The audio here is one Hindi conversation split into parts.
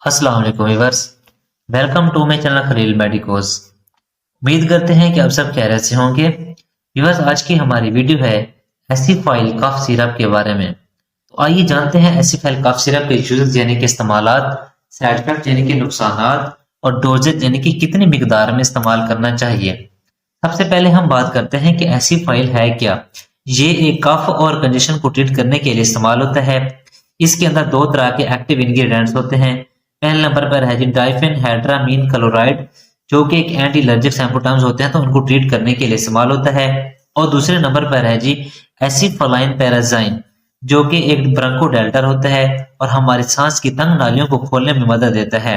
अस्सलाम वालेकुम viewers. Welcome to my channel Khalil medicos. उम्मीद करते हैं कि आप सब खैरियत से होंगे। व्यूअर्स, आज की हमारी वीडियो है एसिफाइल कफ सिरप के बारे में। तो आइए जानते हैं एसिफाइल कफ सिरप के यूजेस यानी कि इस्तेमालात, साइड इफेक्ट यानी कि नुकसानात और डोजेज यानी कि कितनी मिकदार में इस्तेमाल करना चाहिए। सबसे पहले हम बात करते हैं कि एसिफाइल है क्या। ये एक कफ और कंजेशन को ट्रीट करने के लिए इस्तेमाल होता है। इसके अंदर दो तरह के एक्टिव इंग्रेडिएंट्स होते हैं। पहले नंबर पर है जी डाइफेनहाइड्रामीन क्लोराइड, जो कि एक एंटी एलर्जिक सिम्पटम्स होते हैं तो उनको ट्रीट करने के लिए इस्तेमाल होता है। और दूसरे नंबर पर है जी एसिफलाइन पैराजाइन, जो कि एक ब्रोंकोडायलेटर होता है और हमारी सांस की तंग नालियों को खोलने में मदद देता है।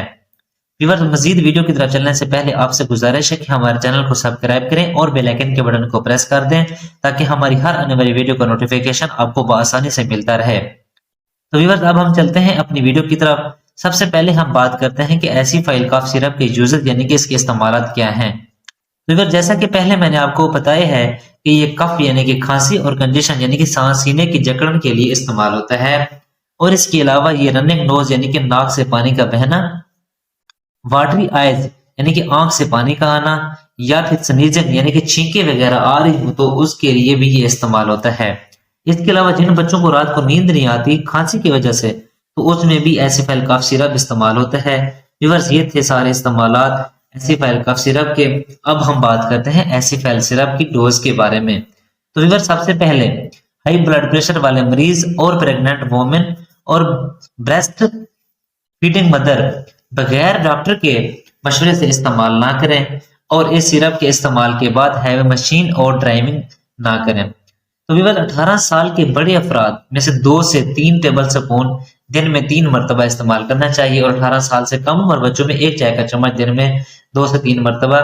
व्यूअर्स, मजीद वीडियो की तरफ चलने से पहले आपसे गुजारिश है कि हमारे चैनल को सब्सक्राइब करें और बेल आइकन के बटन को प्रेस कर दें ताकि हमारी हर आने वाली वीडियो का नोटिफिकेशन आपको बआसानी से मिलता रहे। तो व्यूअर्स, अब हम चलते हैं अपनी वीडियो की तरफ। सबसे पहले हम बात करते हैं कि एसिफाइल कफ सिरप के यूजेस यानी कि इसके इस्तेमालात क्या हैं। तो व्यूअर्स, जैसा कि पहले मैंने आपको बताया है कि ये कफ यानी कि खांसी और कंजेशन यानी कि सांस सीने की जकड़न के लिए इस्तेमाल होता है। और इसके अलावा ये रनिंग नोज यानी कि नाक से पानी का बहना, वाटरी आइज यानी कि आंख से पानी का आना, या फिर स्नीजिंग यानी कि छींके वगैरह आ रही हो तो उसके लिए भी ये इस्तेमाल होता है। इसके अलावा जिन बच्चों को रात को नींद नहीं आती खांसी की वजह से, तो उसमें भी एसिफाइल कफ सिरप इस्तेमाल होता है। व्यूअर्स, ये थे सारे इस्तेमालात एसिफाइल कफ सिरप के। अब हम बात करते हैं एसिफाइल सिरप की डोज के बारे में। तो व्यूअर्स, सबसे पहले हाई ब्लड प्रेशर वाले मरीज और प्रेग्नेंट वोमेन और ब्रेस्ट फीडिंग मदर बगैर डॉक्टर के मशवरे से इस्तेमाल ना करें और इस सिरप के इस्तेमाल के बाद हैवी मशीन और ड्राइविंग ना करें। तो व्यूअर्स, 18 साल के बड़े अफराद में से 2 से 3 टेबल स्पून दिन में 3 मरतबा इस्तेमाल करना चाहिए और 18 साल से कम उम्र बच्चों में 1 चाय का चम्मच दिन में 2 से 3 मरतबा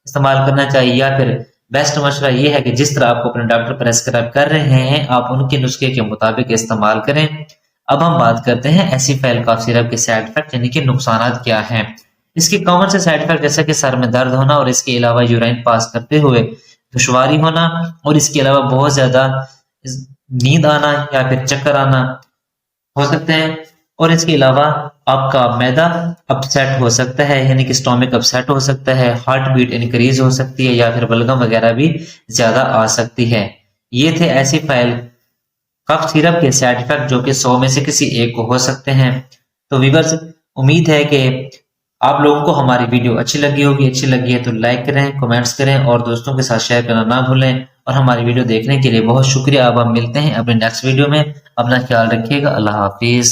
इस्तेमाल करना चाहिए। या फिर बेस्ट मशवरा ये है कि जिस तरह आपको अपने डॉक्टर प्रेस्क्राइब कर रहे हैं आप उनके नुस्खे के मुताबिक इस्तेमाल करें। अब हम बात करते हैं एसिफाइल कफ सिरप के साइड इफेक्ट यानी कि नुकसानात क्या हैं। इसके कॉमन से साइड इफेक्ट जैसे कि सर में दर्द होना और इसके अलावा यूराइन पास करते हुए दुश्वारी होना और इसके अलावा बहुत ज्यादा नींद आना या फिर चक्कर आना हो सकते हैं। और इसके अलावा आपका मैदा अपसेट हो सकता है यानी कि स्टोमिक अपसेट हो सकता है, हार्ट बीट इंक्रीज हो सकती है या फिर बलगम वगैरह भी ज्यादा आ सकती है। ये थे एसिफाइल कफ सिरप के साइड इफेक्ट जो कि 100 में से किसी एक को हो सकते हैं। तो व्यूअर्स, उम्मीद है कि आप लोगों को हमारी वीडियो अच्छी लगी होगी। अच्छी लगी है तो लाइक करें, कमेंट्स करें और दोस्तों के साथ शेयर करना ना भूलें। और हमारी वीडियो देखने के लिए बहुत शुक्रिया। अब हम मिलते हैं अपने नेक्स्ट वीडियो में। अपना ख्याल रखिएगा। अल्लाह हाफिज।